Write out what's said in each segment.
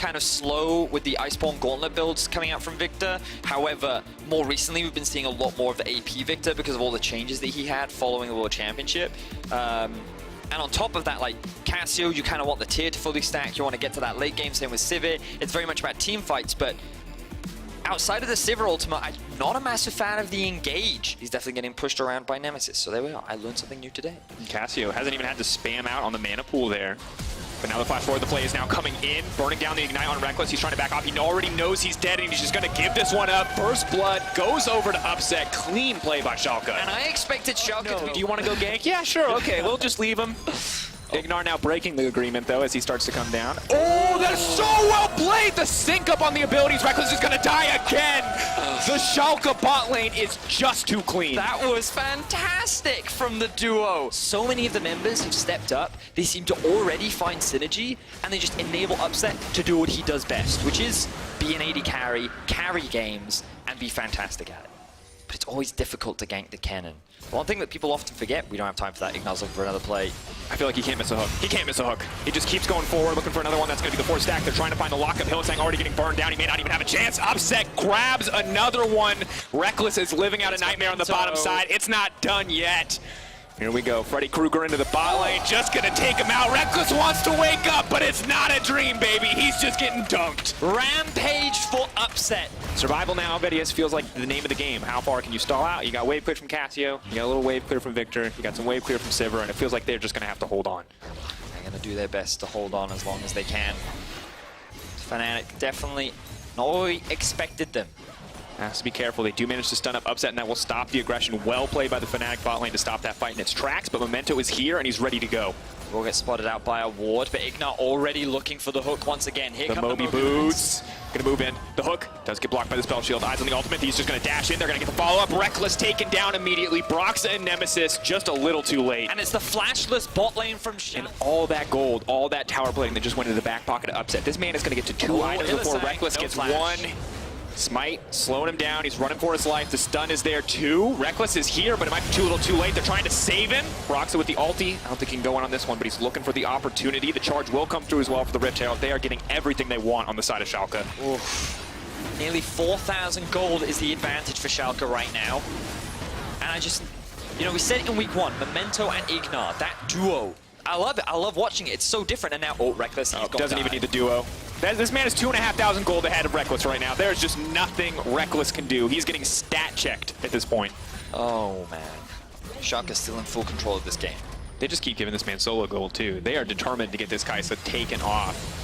kind of slow with the Iceborne Gauntlet builds coming out from Victor. However, more recently we've been seeing a lot more of the AP Victor because of all the changes that he had following the World Championship. And on top of that, like Cassio, you kind of want the tier to fully stack. You want to get to that late game, same with Sivir. It's very much about team fights, but outside of the Sivir ultimate, I'm not a massive fan of the engage. He's definitely getting pushed around by Nemesis. So there we are. I learned something new today. Cassio hasn't even had to spam out on the mana pool there. But now the flash forward, the play is now coming in, burning down the Ignite on Reckless. He's trying to back off. He already knows he's dead, and he's just going to give this one up. First blood goes over to Upset. Clean play by Schalke. And I expected Schalke to be... Do you want to go gank? Yeah, sure. Okay, we'll just leave him. IgNar now breaking the agreement, though, as he starts to come down. Oh, that's so well played! The sync up on the abilities. Reckless is going to die again! The Schalke bot lane is just too clean. That was fantastic from the duo. So many of the members have stepped up. They seem to already find synergy, and they just enable Upset to do what he does best, which is be an AD carry games, and be fantastic at it. But it's always difficult to gank the cannon. One thing that people often forget, we don't have time for that. IgNar's looking for another play. I feel like he can't miss a hook. He can't miss a hook. He just keeps going forward, looking for another one. That's going to be the 4th stack. They're trying to find the lockup. Hillsang already getting burned down. He may not even have a chance. Upset grabs another one. Reckless is living out a nightmare on the bottom side. It's not done yet. Here we go. Freddy Krueger into the bot lane. Just going to take him out. Reckless wants to wake up, but it's not a dream, baby. He's just getting dunked. Rampage for Upset. Survival now, Vedius, feels like the name of the game. How far can you stall out? You got wave clear from Cassio. You got a little wave clear from Victor. You got some wave clear from Sivir, and it feels like they're just going to have to hold on. They're going to do their best to hold on as long as they can. Fnatic definitely not what we expected them. Has to be careful. They do manage to stun up Upset, and that will stop the aggression. Well played by the Fnatic bot lane to stop that fight in its tracks, but Memento is here, and he's ready to go. Will get spotted out by a ward, but IgNar already looking for the hook once again. Here come the Moby boots. Gonna move in. The hook does get blocked by the spell shield. Eyes on the ultimate. He's just gonna dash in. They're gonna get the follow-up. Reckless taken down immediately. Broxa and Nemesis just a little too late. And it's the flashless bot lane from Schalke. And all that gold, all that tower plating that just went into the back pocket of Upset. This man is gonna get to 2 items before Reckless gets one. Smite, slowing him down. He's running for his life. The stun is there too. Reckless is here, but it might be too little too late. They're trying to save him. Broxa with the ulti. I don't think he can go in on this one, but he's looking for the opportunity. The charge will come through as well for the Rift Herald. They are getting everything they want on the side of Schalke. Oof. Nearly 4,000 gold is the advantage for Schalke right now. And I just, you know, we said it in week 1, Memento and IgNar, that duo. I love it. I love watching it. It's so different. And now, Reckless, he's doesn't even need the duo. This man is 2,500 gold ahead of Reckless right now. There's just nothing Reckless can do. He's getting stat checked at this point. Oh, man. Schalke is still in full control of this game. They just keep giving this man solo gold, too. They are determined to get this Kaisa taken off.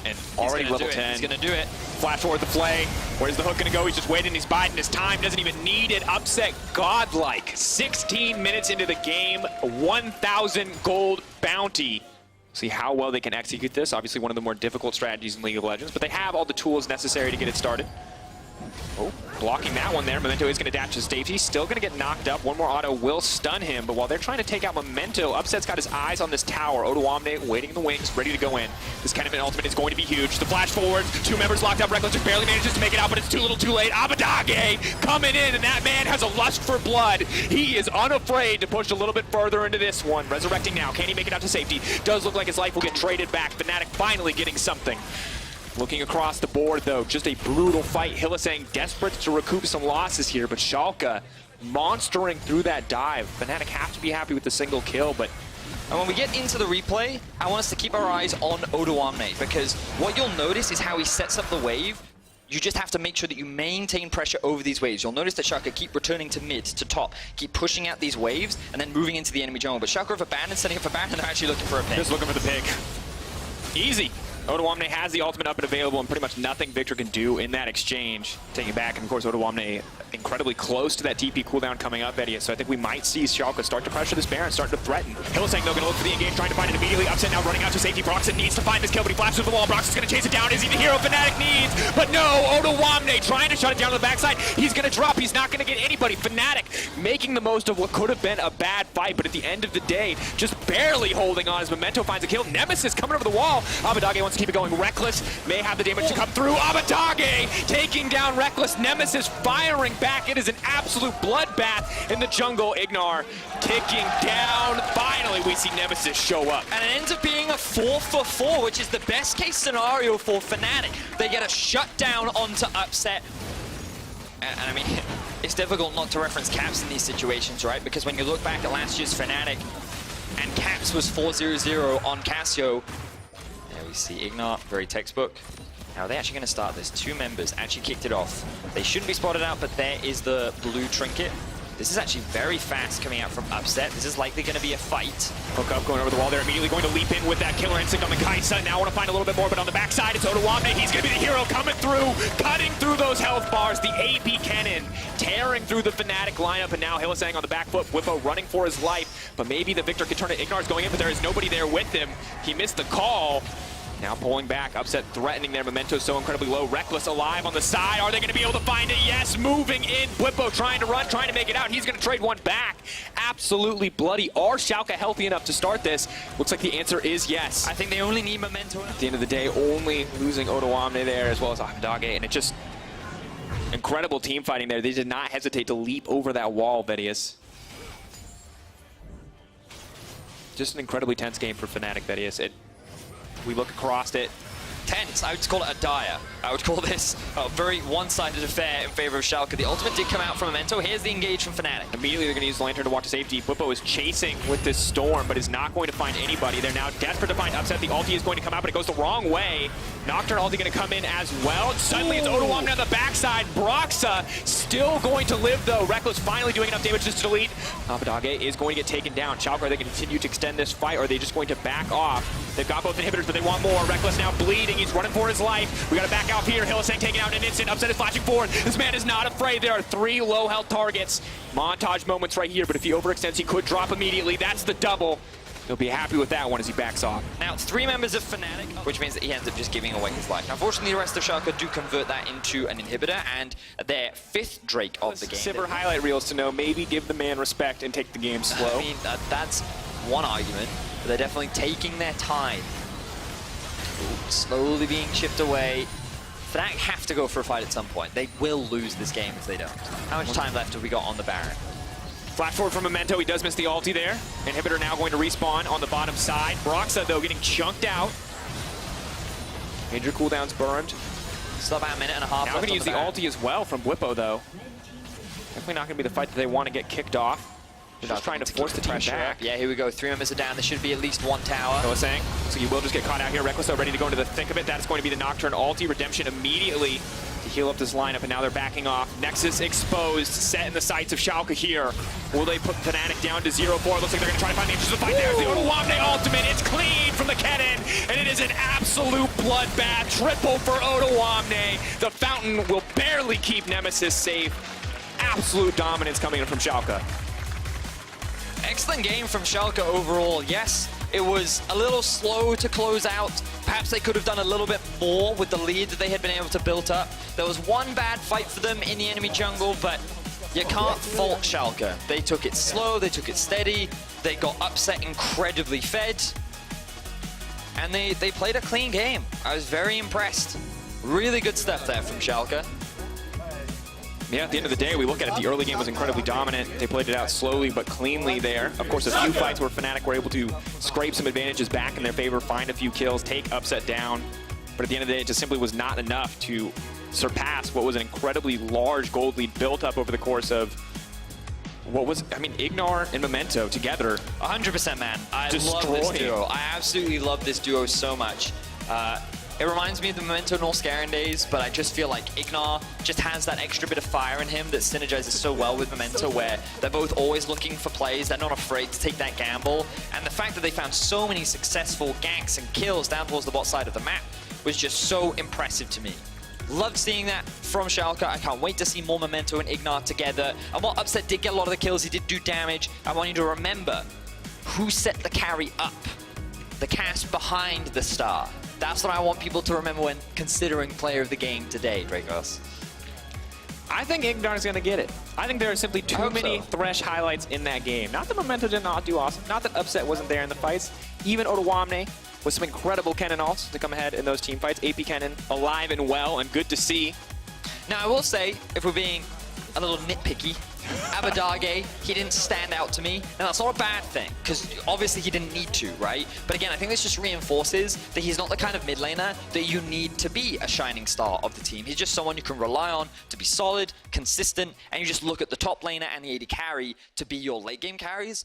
And already level 10. He's going to do it. Flash forward the play. Where's the hook going to go? He's just waiting. He's biding his time. Doesn't even need it. Upset godlike. 16 minutes into the game. 1,000 gold bounty. See how well they can execute this. Obviously one of the more difficult strategies in League of Legends, but they have all the tools necessary to get it started. Oh, blocking that one there. Memento is going to dash to safety. Still going to get knocked up. One more auto will stun him, but while they're trying to take out Memento, Upset's got his eyes on this tower. Odoamne waiting in the wings, ready to go in. This kind of an ultimate is going to be huge. The flash forward, 2 members locked up. Reckless just barely manages to make it out, but it's too little too late. Abadage coming in, and that man has a lust for blood. He is unafraid to push a little bit further into this one. Resurrecting now. Can he make it out to safety? Does look like his life will get traded back. Fnatic finally getting something. Looking across the board, though, just a brutal fight. Hylissang desperate to recoup some losses here, but Schalke monstering through that dive. Fnatic have to be happy with the single kill, but... And when we get into the replay, I want us to keep our eyes on Odoamne, because what you'll notice is how he sets up the wave. You just have to make sure that you maintain pressure over these waves. You'll notice that Schalke keep returning to mid, to top, keep pushing out these waves, and then moving into the enemy jungle. But Schalke have abandoned setting up for ban, and they're actually looking for a pick. Just looking for the pick. Easy. Odoamne has the ultimate up and available, and pretty much nothing Victor can do in that exchange. Taking back, and of course Odoamne incredibly close to that TP cooldown coming up, Eddie. So I think we might see Schalke start to pressure this Baron, start to threaten. Hylissang though, going to look for the engage, trying to find it immediately. Upset now running out to safety. Broxa needs to find this kill, but he flashes the wall. Broxa's going to chase it down. Is he the hero Fnatic needs? But no, Odoamne trying to shut it down to the backside. He's going to drop. He's not going to get anybody. Fnatic making the most of what could have been a bad fight, but at the end of the day, just barely holding on as Memento finds a kill. Nemesis coming over the wall. Abadage wants to keep it going. Reckless may have the damage to come through. Abadage taking down Reckless. Nemesis firing back. It is an absolute bloodbath in the jungle. IgNar ticking down. Finally, we see Nemesis show up. And it ends up being a 4-for-4, which is the best case scenario for Fnatic. They get a shutdown onto Upset. And I mean, it's difficult not to reference Caps in these situations, right? Because when you look back at last year's Fnatic, and Caps was 4-0-0 on Casio, there we see IgNar, very textbook. Now, are they actually going to start this? Two members actually kicked it off. They shouldn't be spotted out, but there is the blue trinket. This is actually very fast coming out from Upset. This is likely going to be a fight. Hook up, going over the wall there, immediately going to leap in with that killer instinct on the Kaisa. Now I want to find a little bit more, but on the backside, it's Odoamne. He's going to be the hero coming through, cutting through those health bars. The AP cannon tearing through the Fnatic lineup, and now Hylissang on the back foot. Whippo running for his life, but maybe the Victor can turn it. IgNar's going in, but there is nobody there with him. He missed the call. Now pulling back, Upset threatening their Memento so incredibly low. Reckless alive on the side. Are they going to be able to find it? Yes, moving in. Whippo trying to run, trying to make it out. He's going to trade one back. Absolutely bloody. Are Schalke healthy enough to start this? Looks like the answer is yes. I think they only need Memento. At the end of the day, only losing Odoamne there as well as Abadage, and it just incredible team fighting there. They did not hesitate to leap over that wall, Vedius. Just an incredibly tense game for Fnatic, Vedius. We look across it. Tense. I would call it a dire. I would call this a very one-sided affair in favor of Schalke. The ultimate did come out from Memento. Here's the engage from Fnatic. Immediately they're going to use the Lantern to walk to safety. Whippo is chasing with this storm, but is not going to find anybody. They're now desperate to find Upset. The ulti is going to come out, but it goes the wrong way. Nocturne ulti going to come in as well. And suddenly it's Odoamne on the backside. Broxa still going to live, though. Reckless finally doing enough damage just to delete. Abadage is going to get taken down. Schalke, are they going to continue to extend this fight, or are they just going to back off? They've got both inhibitors, but they want more. Reckless now bleeding. He's running for his life. We got to back out here. Hylissang taking out in an instant. Upset is flashing forward. This man is not afraid. There are 3 low health targets. Montage moments right here, but if he overextends, he could drop immediately. That's the double. He'll be happy with that one as he backs off. Now, 3 members of Fnatic, which means that he ends up just giving away his life. Now, unfortunately, the rest of Schalke do convert that into an inhibitor, and their 5th Drake of the game. Sibber highlight reels to know, maybe give the man respect and take the game slow. I mean, that's one argument, but they're definitely taking their time. Ooh, slowly being chipped away. Fnatic have to go for a fight at some point. They will lose this game if they don't. How much time left have we got on the Baron? Flash forward from Memento. He does miss the ulti there. Inhibitor now going to respawn on the bottom side. Broxa, though, getting chunked out. Major cooldowns burned. Still about a minute and a half now left. Going to use the ulti as well from Whippo, though. Definitely not going to be the fight that they want to get kicked off. They're just trying to force the team back. Yeah, here we go. 3 members are down. There should be at least 1 tower. Hylissang. So you will just get caught out here. Reckless, though, ready to go into the thick of it. That's going to be the Nocturne ulti. Redemption immediately to heal up this lineup, and now they're backing off. Nexus exposed, set in the sights of Schalke here. Will they put Fnatic down to 0-4? Looks like they're going to try to find the answers to the fight. There's the Odoamne ultimate. It's clean from the cannon, and it is an absolute bloodbath. Triple for Odoamne. The fountain will barely keep Nemesis safe. Absolute dominance coming in from Schalke. Excellent game from Schalke overall. Yes, it was a little slow to close out. Perhaps they could have done a little bit more with the lead that they had been able to build up. There was one bad fight for them in the enemy jungle, but you can't fault Schalke. They took it slow, they took it steady, they got Upset incredibly fed, and they played a clean game. I was very impressed. Really good stuff there from Schalke. Yeah, at the end of the day, we look at it, the early game was incredibly dominant. They played it out slowly but cleanly there. Of course, a few fights where Fnatic were able to scrape some advantages back in their favor, find a few kills, take Upset down. But at the end of the day, it just simply was not enough to surpass what was an incredibly large gold lead built up over the course of what was, I mean, IgNar and Memento together. 100%, man. I love this duo. I absolutely love this duo so much. It reminds me of the Memento Norscaran days, but I just feel like IgNar just has that extra bit of fire in him that synergizes so well with Memento, where they're both always looking for plays, they're not afraid to take that gamble, and the fact that they found so many successful ganks and kills down towards the bot side of the map was just so impressive to me. Loved seeing that from Schalke. I can't wait to see more Memento and IgNar together. And while Upset did get a lot of the kills, he did do damage, I want you to remember who set the carry up. The cast behind the star. That's what I want people to remember when considering player of the game today, Dracos. I think IgNar is going to get it. I think there are simply too many Thresh highlights in that game. Not that Memento did not do awesome. Not that Upset wasn't there in the fights. Even Odoamne with some incredible Cannon ults to come ahead in those team fights. AP Cannon alive and well, and good to see. Now, I will say, if we're being a little nitpicky, Abadage, he didn't stand out to me, and that's not a bad thing, because obviously he didn't need to, right? But again, I think this just reinforces that he's not the kind of mid laner that you need to be a shining star of the team. He's just someone you can rely on to be solid, consistent, and you just look at the top laner and the AD carry to be your late game carries.